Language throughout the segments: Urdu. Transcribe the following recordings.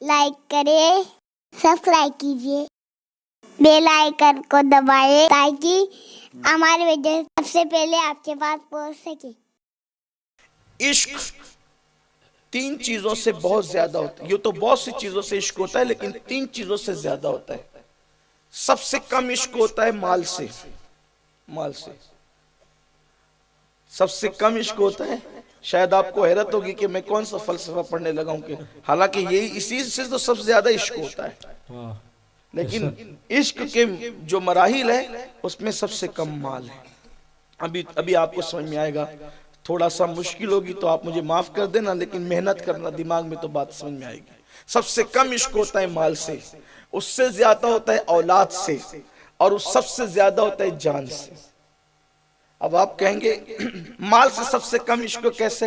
لائک کریں، سبسکرائب کیجیے، بیل آئیکن کو دبائیں تاکہ ہماری ویڈیو سب سے پہلے آپ کے پاس پہنچ سکے۔ عشق تین چیزوں سے بہت زیادہ ہوتا ہے۔ یہ تو بہت سی چیزوں سے عشق ہوتا ہے لیکن تین چیزوں سے زیادہ ہوتا ہے۔ سب سے کم عشق ہوتا ہے مال سے، مال سے سب سے کم عشق ہوتا ہے۔ شاید آپ کو حیرت ہوگی کہ میں کون سا فلسفہ پڑھنے لگا ہوں، کہ حالانکہ یہی اسی سے تو سب سے زیادہ عشق ہوتا ہے، لیکن عشق کے جو مراحل ہے اس میں سب سے کم مال ہے۔ ابھی آپ کو سمجھ میں آئے گا، تھوڑا سا مشکل ہوگی تو آپ مجھے معاف کر دینا، لیکن محنت کرنا، دماغ میں تو بات سمجھ میں آئے گی۔ سب سے کم عشق ہوتا ہے مال سے، اس سے زیادہ ہوتا ہے اولاد سے، اور اس سب سے زیادہ ہوتا ہے جان سے۔ اب آپ کہیں گے مال سے سب سے کم عشق کیسے؟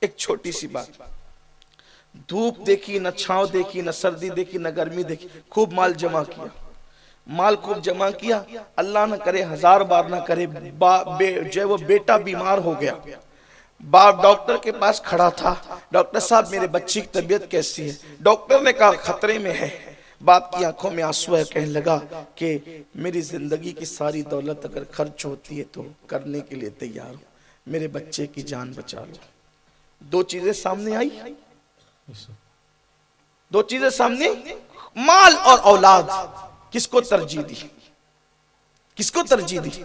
ایک چھوٹی سی بات، دھوپ دیکھی نہ چھاؤں دیکھی، نہ سردی دیکھی نہ گرمی دیکھی، خوب مال جمع کیا، مال خوب جمع کیا، اللہ نہ کرے 1000 بار نہ کرے جو ہے وہ بیٹا بیمار ہو گیا، باپ ڈاکٹر کے پاس کھڑا تھا، ڈاکٹر صاحب میرے بچی کی طبیعت کیسی ہے؟ ڈاکٹر نے کہا خطرے میں ہے۔ باپ کی آنکھوں میں آنسو ہے، کہنے لگا کہ میری زندگی کی ساری دولت اگر خرچ ہوتی ہے تو کرنے کے لیے تیار ہوں، میرے بچے کی جان بچا لو۔ دو چیزیں سامنے آئی، دو چیزیں سامنے، مال اور اولاد۔ کس کو ترجیح دی؟ کس کو ترجیح دی؟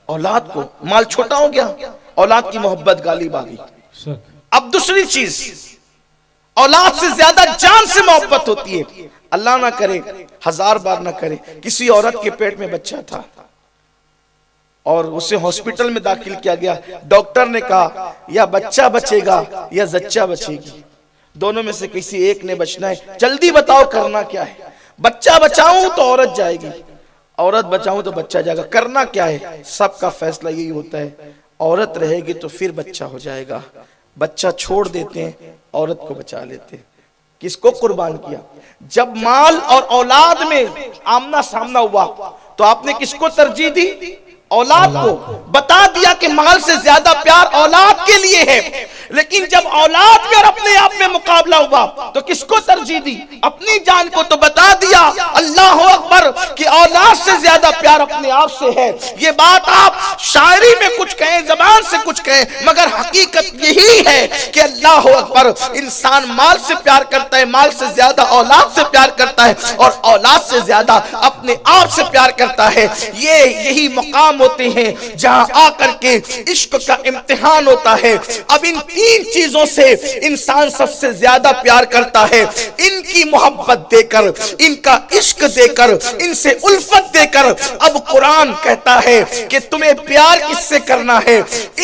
اولاد کو۔ مال چھوٹا ہو گیا، اولاد کی محبت غالب آ گئی۔ اب دوسری چیز، اولاد سے زیادہ جان سے محبت ہوتی ہے۔ اللہ نہ کرے 1000 بار نہ کرے، کسی عورت کے پیٹ میں بچہ تھا اور اسے ہاسپٹل میں داخل کیا گیا، ڈاکٹر نے کہا یا بچہ بچے گا یا زچہ بچے گی، دونوں میں سے کسی ایک نے بچنا ہے، جلدی بتاؤ کرنا کیا ہے؟ بچہ بچاؤں تو عورت جائے گی، عورت بچاؤں تو بچہ جائے گا، کرنا کیا ہے؟ سب کا فیصلہ یہی ہوتا ہے، عورت رہے گی تو پھر بچہ ہو جائے گا، بچہ چھوڑ دیتے ہیں، عورت کو بچا لیتے ہیں۔ کس کو قربان کیا؟ جب مال اور اولاد میں آمنا سامنا ہوا تو آپ نے کس کو ترجیح دی؟ اولاد کو۔ بتا دیا کہ مال سے زیادہ پیار اولاد کے لیے ہے، لیکن جب اولاد میں اور اپنے آپ میں مقابلہ ہوا تو کس کو ترجیح دی؟ اپنی جان کو۔ تو بتا دیا اللہ اکبر کہ اولاد سے زیادہ پیار اپنے آپ سے ہے۔ یہ بات آپ شاعری میں کچھ کہیں، زبان سے کچھ کہیں، مگر حقیقت یہی ہے کہ اللہ اکبر، انسان مال سے پیار کرتا ہے، مال سے زیادہ اولاد سے پیار کرتا ہے، اور اولاد سے زیادہ اپنے آپ سے پیار کرتا ہے۔ یہی مقام ہوتے ہیں جہاں آ کر کے عشق کا امتحان ہوتا ہے۔ اب ان تین چیزوں سے انسان سب سے زیادہ پیار کرتا ہے، ان کی محبت دے کر، ان کا عشق دے کر، ان سے الفت دے کر۔ اب قرآن کہتا ہے کہ تمہیں پیار کس سے کرنا ہے؟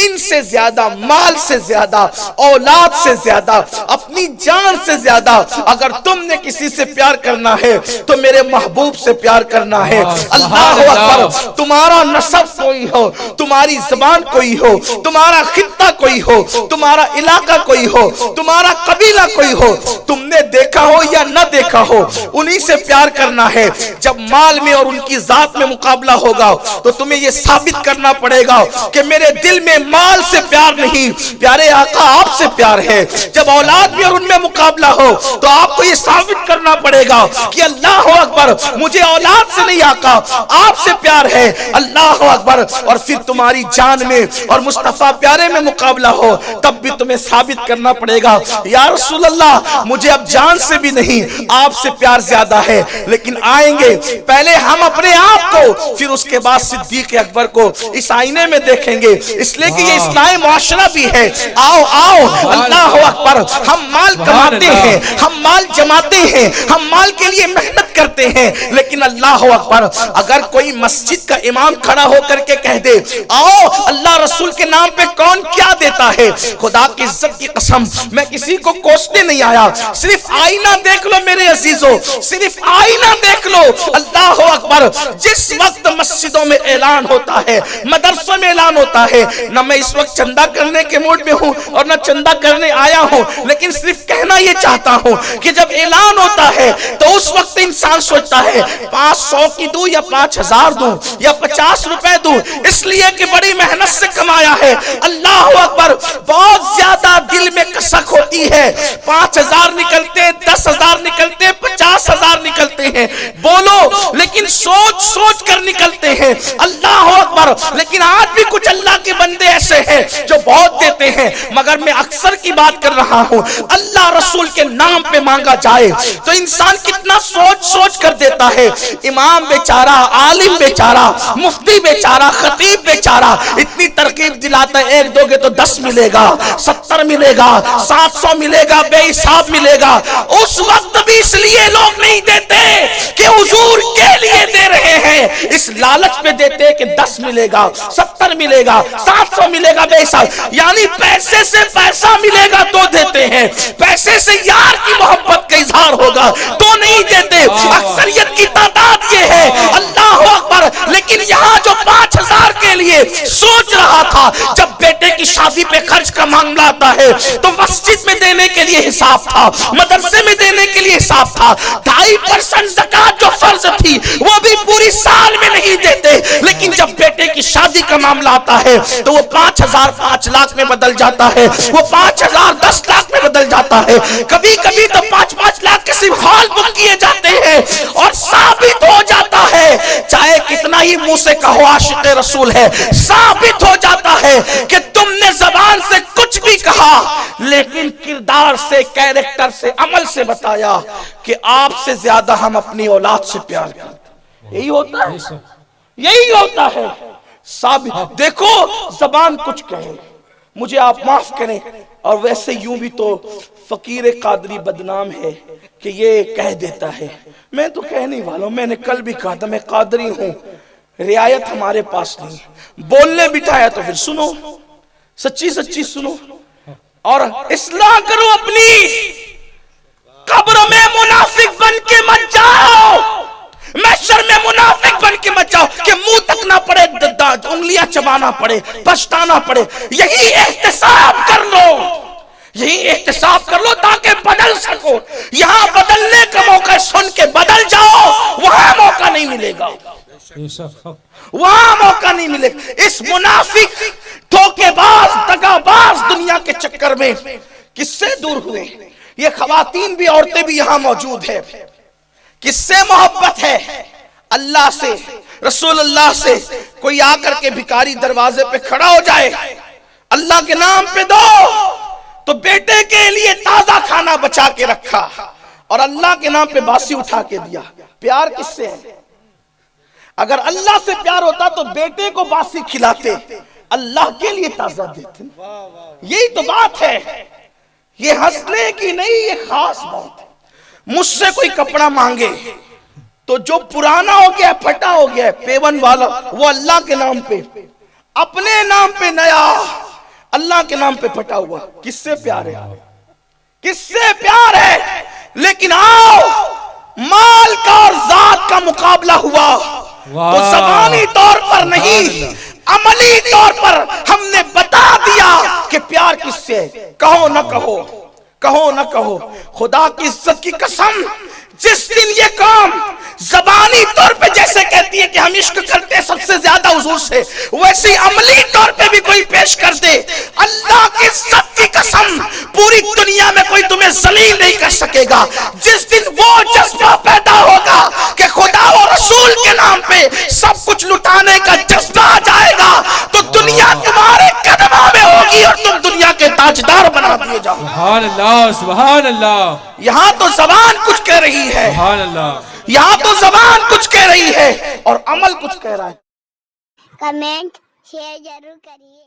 ان سے زیادہ، مال سے زیادہ، اولاد سے زیادہ، اپنی جان سے زیادہ۔ اگر تم نے کسی سے پیار کرنا ہے تو میرے محبوب سے پیار کرنا ہے۔ اللہ اکبر، تمہارا نسب کوئی ہو، تمہاری زبان کوئی ہو، تمہارا خطہ کوئی ہو، تمہارا علاقہ کوئی ہو، تمہارا قبیلہ کوئی ہو، تم نے دیکھا ہو یا نہ دیکھا ہو، انہی سے پیار کرنا ہے۔ جب مال میں اور ان کی ذات میں مقابلہ ہوگا تو تمہیں یہ ثابت کرنا پڑے گا کہ میرے دل میں مال سے پیار نہیں، پیارے آقا آپ سے پیار ہے۔ جب اولاد میں اور ان میں مقابلہ ہو تو آپ کو یہ ثابت کرنا پڑے گا کہ اللہ اکبر، مجھے اولاد سے نہیں آقا آپ سے پیار ہے۔ اللہ اکبر، اور پھر تمہاری جان میں اور مصطفیٰ پیارے میں مقابلہ ہو تب بھی تمہیں ثابت کرنا پڑے گا یا رسول اللہ مجھے اب جان سے بھی نہیں، آپ سے پیار زیادہ ہے۔ لیکن آئیں گے پہلے ہم اپنے آپ کو، پھر اس کے بعد صدیق اکبر کو اس آئینے میں دیکھیں گے، اس لیے کہ یہ اسلامی معاشرہ بھی ہے۔ آؤ آؤ، اللہ اکبر، ہم مال کماتے ہیں، ہم مال جماتے ہیں، ہم مال کے لیے محنت کرتے ہیں، لیکن اللہ اکبر اگر کوئی مسجد کا امام کھڑا ہو کر کے کہہ دے آؤ اللہ رسول کے نام پہ کون کیا دیتا ہے، خدا کی عزت کی قسم میں کسی کو کوسنے نہیں آیا، صرف آئینہ دیکھ لو میرے عزیزوں، صرف آئینہ دیکھ لو۔ اللہ اکبر، جس وقت مسجدوں میں اعلان ہوتا ہے، مدرسوں میں اعلان ہوتا ہے، نہ میں اس وقت چندہ کرنے کے موڈ میں ہوں اور نہ چندہ کرنے آیا ہوں، لیکن صرف کہنا یہ چاہتا ہوں کہ جب اعلان ہوتا ہے تو اس وقت انسان سوچتا ہے 500 کی دوں یا 5000 دوں یا 50 روپے دوں، اس لیے کہ بڑی محنت سے کمایا ہے۔ اللہ اکبر، بہت زیادہ دل میں کسک ہوتی ہے، 5000 نکلتے 10,000 نکلتے لیکن سوچ سوچ کر نکلتے ہیں اللہ اکبر. لیکن آج بھی کچھ اللہ کے بندے ایسے ہیں جو بہت دیتے ہیں, مگر میں اکثر کی بات کر رہا ہوں, اللہ رسول کے نام پہ مانگا جائے تو انسان کتنا سوچ سوچ کر دیتا ہے. امام بیچارہ, عالم بیچارہ, مفتی بیچارہ, خطیب بیچارہ اتنی ترغیب دلاتا ہے, 1 دو گے تو 10 ملے گا, 70 ملے گا, 700 ملے گا, بے حساب ملے گا. اس وقت بھی اس لیے لوگ نہیں دیتے کہ حضور کے لیے دے رہے ہیں, اس لالچ پہ دیتے کہ 10 ملے گا, 70 ملے گا, 700 ملے گا, بے حساب. یعنی پیسے سے پیسہ ملے گا تو دیتے ہیں, پیسے سے یار کی محبت کا اظہار ہوگا تو نہیں دیتے. اکثریت کی تعداد یہ ہے, اللہ اکبر. لیکن یہاں جو 5000 کے لیے سوچ رہا تھا, جب بیٹے کی شادی پہ خرچ کا معاملہ آتا ہے تو مسجد میں دینے کے لیے حساب تھا, مدرسے میں دینے کے لیے حساب تھا, 2.5% زکات جو فرض تھی وہ بھی پوری سال میں نہیں دیتے. لیکن جب بیٹے کی شادی کا معاملہ آتا ہے تو وہ 5000 5 لاکھ میں بدل جاتا ہے, وہ 5000 10 لاکھ میں بدل جاتا ہے, کبھی کبھی تو 5 لاکھ کے صرف ہال بک کیے جاتے ہیں. اور ثابت ہو جاتا ہے, چاہے کتنا ہی منہ سے کہو عاشق رسول ہے, ثابت ہو جاتا ہے کہ تم نے زبان سے کچھ بھی کہا لیکن کردار سے, کیریکٹر سے, عمل سے بتایا کہ آپ سے زیادہ ہم اپنی اولاد سے پیار کرتے. یہی ہوتا ہے, یہی ہوتا ہے ثابت. دیکھو زبان کچھ کہے, مجھے آپ معاف کریں, اور ویسے یوں بھی تو فقیر قادری بدنام ہے کہ یہ کہہ دیتا ہے. میں تو کہنے والا ہوں, میں نے کل بھی کہا تھا میں قادری ہوں, رعایت ہمارے پاس نہیں, بولنے بٹھایا تو پھر سنو, سچی سچی سنو اور اصلاح کرو اپنی. قبر میں منافق بن کے مت جاؤ, محشر میں منافق بن کے مت جاؤ کہ منہ تک نہ پڑے, انگلیاں چبانا پڑے, پچھتانا پڑے. یہی احتساب کر لو, یہی احتساب کر لو تاکہ بدل سکو. یہاں بدلنے کا موقع سن کے بدل جاؤ, وہاں موقع نہیں ملے گا, وہاں موقع نہیں ملے گا. اس منافق, دھوکے باز, دغا باز دنیا کے چکر میں کس سے دور ہوئے؟ یہ خواتین بھی, عورتیں بھی یہاں موجود ہیں. کس سے محبت ہے؟ اللہ سے, رسول اللہ سے. کوئی آ کر کے بھکاری دروازے پہ کھڑا ہو جائے, اللہ کے نام پہ دو, تو بیٹے کے لیے تازہ کھانا بچا کے رکھا اور اللہ کے نام پہ باسی اٹھا کے دیا. پیار کس سے ہے؟ اگر اللہ سے پیار ہوتا تو بیٹے کو باسی کھلاتے, اللہ کے لیے تازہ دیتے. یہی تو بات ہے, یہ ہنسنے کی نہیں, یہ خاص بات ہے. مجھ سے کوئی کپڑا مانگے تو جو پرانا ہو گیا, پھٹا ہو گیا, پیون والا, وہ اللہ کے نام پہ, اپنے نام پہ نیا, اللہ کے نام پہ پھٹا ہوا, کس سے پیار ہے؟ کس سے پیار ہے؟ لیکن آؤ, مال کا اور ذات کا مقابلہ ہوا تو زبانی طور پر نہیں, عملی طور پر ہم نے بتا دیا کہ پیار کس سے ہے. کہو نہ کہو, کہو نہ کہو, خدا کی عزت کی قسم, جس دن یہ قوم زبانی طور پہ جیسے کہتی ہے کہ ہم عشق کرتے ہیں سب سے زیادہ حضور سے, ویسے عملی طور پہ بھی کوئی پیش کر دے, اللہ کی عزت کی قسم پوری دنیا میں کوئی تمہیں ذلیل نہیں کر سکے گا. جس دن وہ جذبہ پیدا ہوگا کہ خدا و رسول کے نام پہ سب کچھ لٹانے کا جذبہ آ جائے گا تو دنیا تمہارے قدموں میں ہوگی اور تم دنیا کے تاجدار بنا دیے جاؤ. سبحان اللہ, سبحان اللہ. یہاں تو زبان کچھ کہہ رہی ہے, سبحان اللہ. یہاں تو زبان کچھ کہہ رہی ہے اور عمل کچھ کہہ رہا ہے. کمنٹ شیئر ضرور کریے.